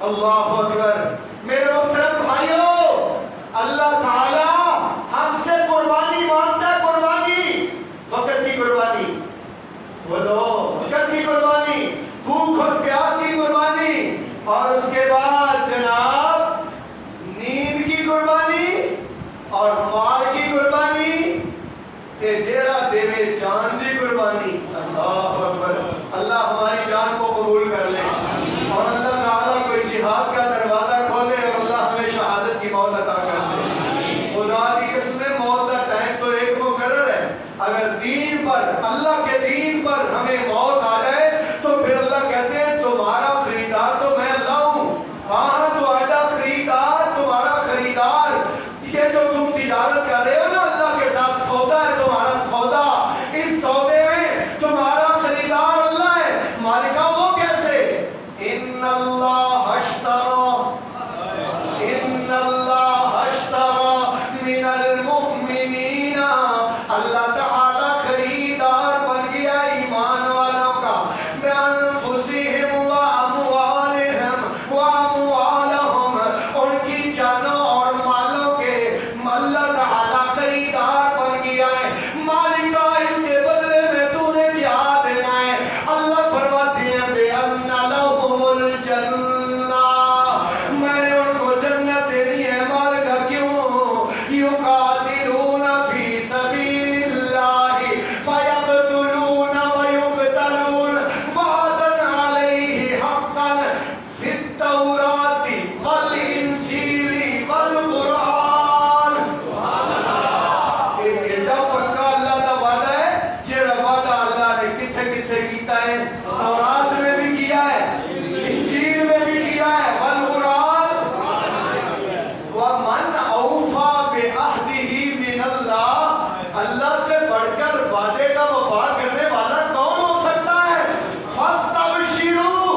اللہ اکبر. میرے محترم بھائیوں، اللہ تعالی ہم سے قربانی مانگتا ہے. قربانی، وقت کی قربانی، بولو وقت کی قربانی، بھوک اور پیاس کی قربانی، اور اس کے بعد جناب نیند کی قربانی اور مال کی قربانی، تے جیڑا دیوے جان دی قربانی. اللہ اکبر. اللہ ہماری جان کو قبول کر لے اور اللہ تعالیٰ کوئی جہاد کا دروازہ کھولے اور اللہ ہمیں شہادت کی موت عطا کر دے. خدا کی قسم، موت کا ٹائم تو ایک مقرر ہے. اگر دین پر، اللہ کے دین پر ہمیں موت آ جائے تو پھر اللہ کہتے ہیں تمہارا خریدار تو میں اللہ ہوں. ہاں تمہارا خریدار، تمہارا خریدار، یہ جو تم تجارت کر رہے ہو نا اللہ کے ساتھ، سودا ہے تمہارا سودا. اس سودے میں تمہارا خریدار اللہ ہے. مالکہ وہ کیسے؟ ان اللہ اشترى من المؤمنین، اللہ تعالی خریدار بن گیا ایمان والوں کا. بانفسہم واموالہم، ان کی جانوں اور مالوں کے اللہ تعالی خریدار بن گیا ہے. مالکہ اس کے بدلے میں تو نے کیا دینا ہے؟ اللہ فرماتے ہیں بِأَنَّ لَهُمُ الْجَنَّةَ، میں نے ان کو جنت دینی ہے. مالکہ کیوں؟ يُقَاتِلُونَ فِي سَبِيلِ اللَّهِ فَيَقْتُلُونَ وَيُقْتَلُونَ وَعْدًا عَلَيْهِ حَقًّا فِي التَّوْرَاةِ وَالْإِنجِيلِ وَالْقُرْآنِ. ایک ایڈا پکا اللہ کا وعدہ ہے، جیڑا وعدہ اللہ نے کتھے کتھے کیتا ہے؟ تورات میں بھی کیا ہے، انجیل میں بھی کیا ہے، والقرآن. وَمَنْ أَوْفَى بِعَهْدِهِ مِنَ اللَّهِ، اللہ سے بڑھ کر وعدے کا وفا کرنے والا کون ہو سکتا ہے؟ فَاسْتَبْشِرُوا.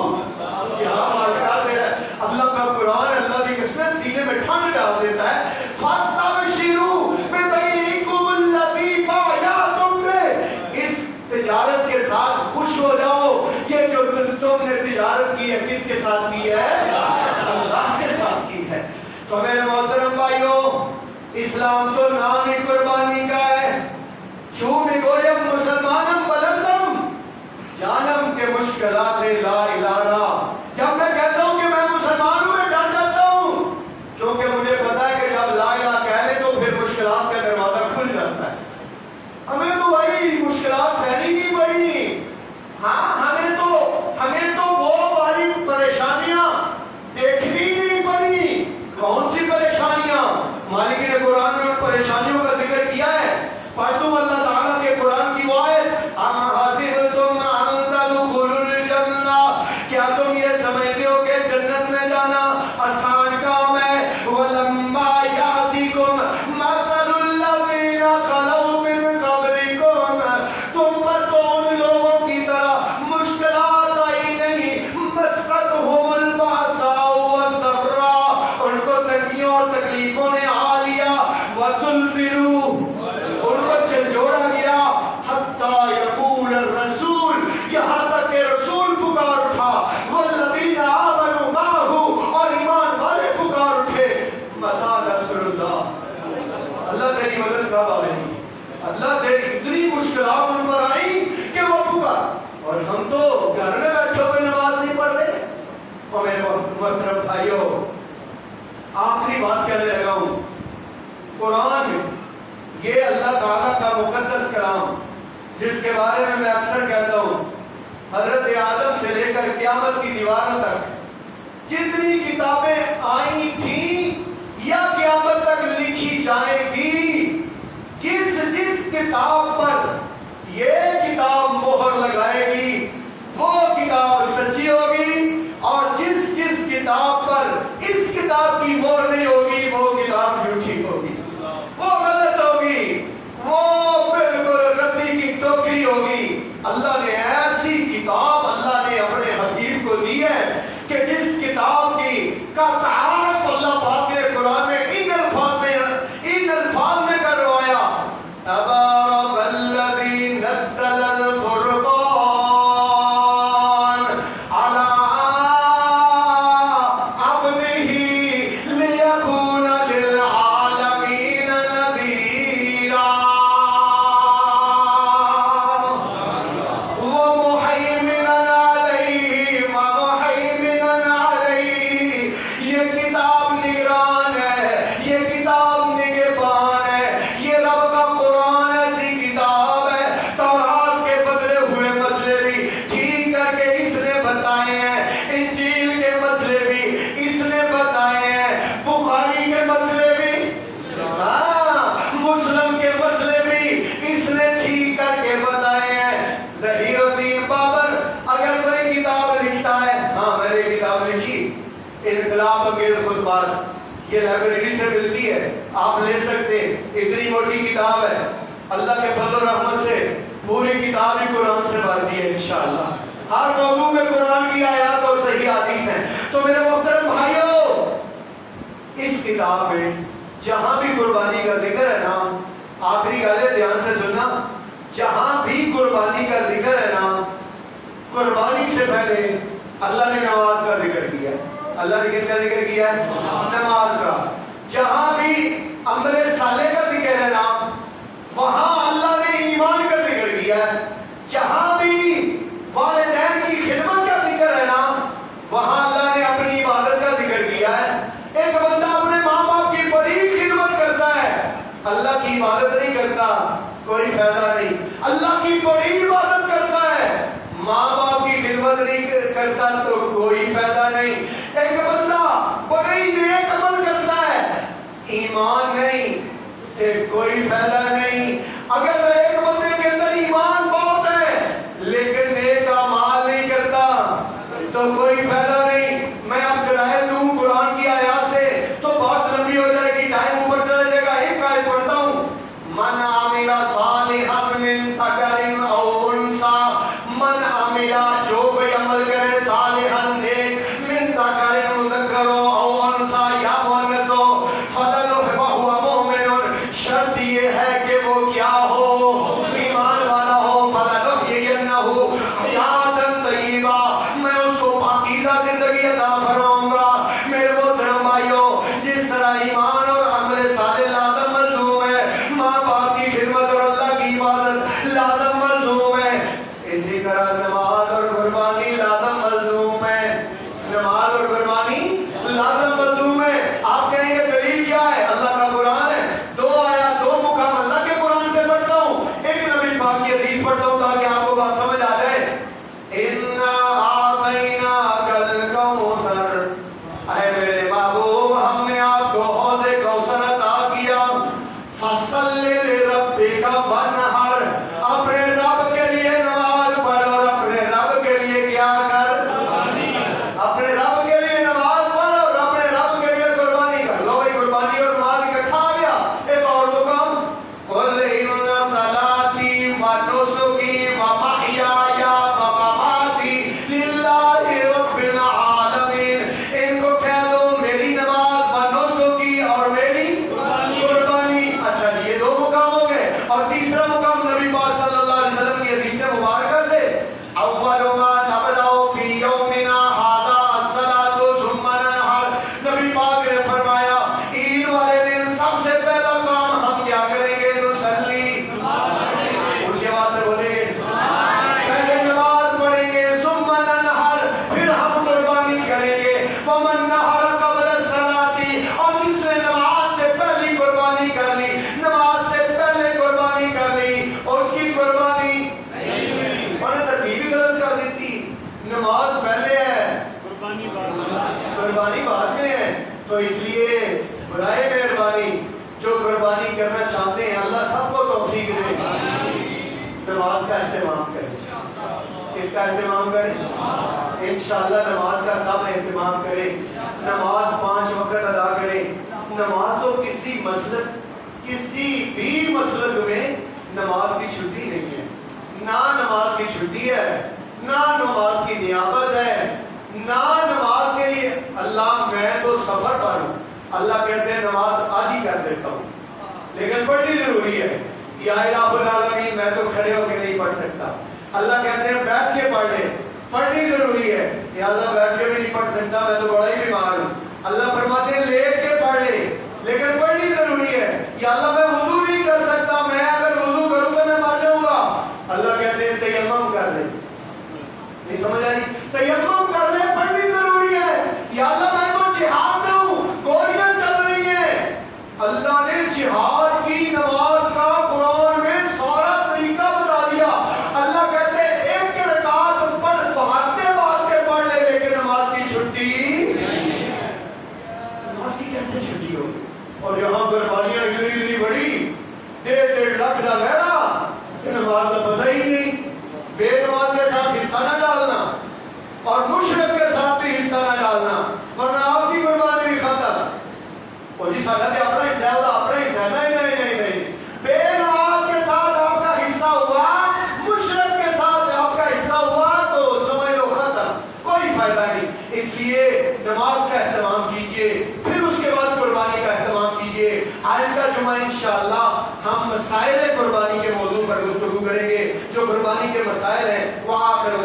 یہاں مالکہ دے رہا ہے اللہ کا قرآن، اللہ کی قسمت سینے میں ٹھنڈ ڈال دیتا ہے. فَاسْتَبْشِرُوا بِبَيْعِكُمُ الَّذِي بَايَعْتُم بِهِ، اس تجارت کے ساتھ خوش ہو جاؤ. یہ جو تم نے تجارت کی ہے کس کے ساتھ کی ہے؟ اللہ کے ساتھ کی ہے. تو میرے محترم بھائیوں، اسلام تو نام ہی قربانی کا ہے. چون گویم مسلمانم بلندم جانم کے مشکلات لا الہ. جب میں کہتا ہوں کہ میں مسلمان ہوں، میں ڈر جاتا ہوں، کیونکہ مجھے پتا ہے کہ جب لا الہ کہہ لیں تو پھر مشکلات کا دروازہ کھل جاتا ہے. ہمیں تو بھائی مشکلات سہنی نہیں پڑی. ہاں ہمیں تو وہ والی پریشانیاں دیکھنی نہیں پڑی. کون سی پریشانیاں؟ مالک نے قرآن میں ان پریشانیوں کا ذکر کیا ہے. پڑھ تم اللہ تعالیٰ کے قرآن کی وہ آیت، ام حسبتم ان تدخلوا الجنہ، کیا تم یہ سمجھتے ہو کہ جنت میں جانا آسان کام ہے؟ ولما یاتکم مثل الذین خلوا من قبلکم، تم پر تو ان لوگوں کی طرح مشکلات آئی نہیں. مستهم البأساء والضراء، ان کو تنگیوں اور تکلیفوں نے آ لیا. وزلزلوا، ان کو جھنجھوڑا گیا. حتی یقول الرسول، یہاں تک کہ رسول پکار اٹھا. والذین آمنوا معہ، اور ایمان والے پکار اٹھے. متی نصر اللہ، اللہ تیری مدد کب آئے گی؟ اللہ تیری اتنی مشکلات ان پر آئی کہ وہ پکار. اور ہم تو گھر میں بیٹھے ہوئے نماز نہیں پڑھ رہے. اور میرے محترم بھائیوں، آخری بات کہنے لگا ہوں. قرآن میں یہ اللہ تعالیٰ کا مقدس کلام، جس کے بارے میں اکثر کہتا ہوں، حضرت آدم سے لے کر قیامت کی دیواروں تک کتنی کتابیں آئی تھیں یا قیامت تک لکھی جائے گی، جس کتاب پر یہ کتاب مہر لگائے گی وہ کتاب سچی ہوگی، اور جس کتاب پر اس کتاب کی مہر نہیں ہوگی وہ کتاب جھوٹی ہوگی، وہ غلط ہوگی، وہ بالکل ردی کی ٹوکری ہوگی. اللہ نے ایسی کتاب اللہ نے اپنے حبیب کو دی ہے کہ جس کتاب کی کا تعارف اللہ پاک نے قرآن میں ان الفاظ میں کروایا. تبارک الذی نزل الفرقان انقلاب انگیز خطبات یہ لائبریری سے ملتی ہے، آپ لے سکتے، اتنی موٹی کتاب ہے، اللہ کے فضل و رحمت سے پوری کتاب ہی قرآن سے بھر دی ہے انشاءاللہ، ہر موضوع میں قرآن کی آیات اور صحیح حدیث ہیں۔ تو میرے محترم بھائیو، اس کتاب میں جہاں بھی قربانی کا ذکر ہے نا، آخری گالے دھیان سے سننا، جہاں بھی قربانی کا ذکر ہے نا، قربانی سے پہلے اللہ نے نماز کا ذکر کیا ہے۔ اللہ نے کس کا ذکر کیا ہے؟ نماز کا۔ جہاں بھی عمل صالح کا ذکر ہے نا، وہاں اللہ نے ایمان کا ذکر کیا ہے۔ جہاں بھی والدین کی خدمت کا ذکر ہے نا، وہاں اللہ نے اپنی عبادت کا ذکر کیا ہے۔ ایک بندہ اپنے ماں باپ کی بڑی خدمت کرتا ہے، اللہ کی عبادت نہیں کرتا، کوئی فائدہ نہیں۔ اللہ کی بڑی عبادت کرتا ہے، ماں باپ کی خدمت نہیں کرتا تو کوئی فائدہ نہیں۔ ایک بندہ بڑی نیک عمل کرتا ہے، ایمان نہیں، کوئی فائدہ نہیں۔ اگر ایک بندے کے اندر ایمان بہت ہے لیکن نیک اعمال نہیں کرتا تو کوئی فائدہ نہیں۔ میں اب دلائل دوں قرآن کی آیات سے تو بہت لمبی ہو جائے گی، ٹائم اوپر چلا جائے گا، ایک آیت پڑھتا ہوں۔ من عمل صالحا من ذکر او انثی، من عمل جو کوئی عمل کرے صالحا نیک، من ذکر مذکر او انثی یا مؤنث ہو، فلنحیینہ مؤمن، شرط یہ ہے کہ وہ کیا ہو؟ ایمان والا ہو۔ فلنحیینہ حیاتا طیبہ، میں اس کو پاکیزہ زندگی عطا فرماؤں گا۔ میرے محترم بھائیو، جس طرح ایمان اور عمل صالح لازم ملزوم ہے، ماں باپ کی خدمت اور اللہ کی عبادت لازم ملزوم ہے، اسی طرح نماز اور قربانی لازم ملزوم ہے۔ نماز اور قربانی لازم ملزوم ہے۔ آپ کہیں گے دلیل کیا ہے؟ اللہ کا قرآن ہے، دو آیات دو مقام اللہ کے قرآن سے پڑھتا ہوں، ایک نبی پاک کی حدیث پڑھتا ہوں تاکہ آپ کو بات سمجھ آ جائے۔ اِنَّا أَعْطَيْنَاكَ الْكَوْثَرَ، اے میرے محبوب ہم نے آپ کو حوض کوثر عطا کیا۔ فَصَلِّ لِرَبِّكَ وَانْحَرْ، اپنے رب کے لیے نماز پڑھ اور اپنے رب کے لیے کیا کر؟ اپنے رب کے لیے نماز پڑھ اور اپنے رب کے لیے قربانی کر۔ لو بھائی قربانی اور نماز اکٹھا آ گیا۔ ایک اور مقام، قُلْ إِنَّ صَلَاتِي وَنُسُكِي وَمَحْيَايَ وَمَمَاتِي لِلَّهِ رَبِّ الْعَالَمِينَ، ان کو کہہ دو میری نماز ونسکی اور میری قربانی۔ اچھا یہ دو مقام ہو گئے، اور تیسرا مقام نبی پاک صلی اللہ علیہ وسلم کی حدیث مبارکہ سے، اول ما نبدأ فی یومنا ھذا الصلاۃ ثم ننحر، نبی پاک نے فرمایا عید والے دن سب سے پہلا کام ہم کیا کریں گے؟ نصلی، اس کے بعد سے بولیں گے پہلے نماز پڑھیں گے، ثم ننحر، پھر ہم قربانی کریں گے۔ ومن نحر قبل الصلاۃ، اور جس نے نماز سے پہلی قربانی کر لی، نماز سے پہلے قربانی کر لی، اور اس کی قربانی انہوں نے ترتیب ہی غلط کر دیتی، نماز پہلے ہے قربانی بعد میں ہے۔ تو اس لیے برائے مہربانی جو قربانی کرنا چاہتے ہیں اللہ سب کو توفیق دے، نماز کا اہتمام کریں۔ کس کا اہتمام کریں؟ انشاءاللہ نماز کا سب اہتمام کریں، نماز 5 وقت ادا کریں۔ نماز تو کسی بھی مسلک میں نماز کی چھٹی نہیں ہے، نہ نماز کی چھٹی ہے، نہ نماز کی نیابت ہے، نہ نماز کے لیے اللہ میں تو سفر پر ہوں، اللہ کہتے ہیں نماز آج ہی کر دیتا ہوں لیکن پڑھنی ضروری ہے، یا الہ العالمین میں تو کھڑے ہو کے نہیں پڑھ سکتا، اللہ کہتے ہیں بیٹھ کے پڑھ لے، پڑھنی ضروری ہے، یا اللہ بیٹھ کے بھی نہیں پڑھ سکتا میں تو بڑا ہی بیمار ہوں، اللہ فرماتے ہیں لیٹ کے پڑھ لے لیکن پڑھنی ضروری ہے، یا اللہ میں وضو نہیں کر سکتا، میں اگر وضو کروں تو میں مر جاؤں گا، اللہ کہتے ہیں تیمم کر لے، نہیں سمجھ آئی؟ تیمم کر لے، پڑھنی ضروری ہے، یا اللہ میں تو جہاد میں ہوں، گولیاں چل رہی ہیں، اللہ نے جہاد کی نماز کا قرآن میں سارا طریقہ بتا دیا، اللہ کہتے ہیں ایک رکعت پڑھ بھاگتے بھاگتے پڑھ لے لیکن نماز کی چھٹی، نماز کی کیسے چھٹی ہو؟ انشاءاللہ ہم مسائل قربانی کے موضوع پر گفتگو کریں گے. جو قربانی کے مسائل ہیں وہ آخر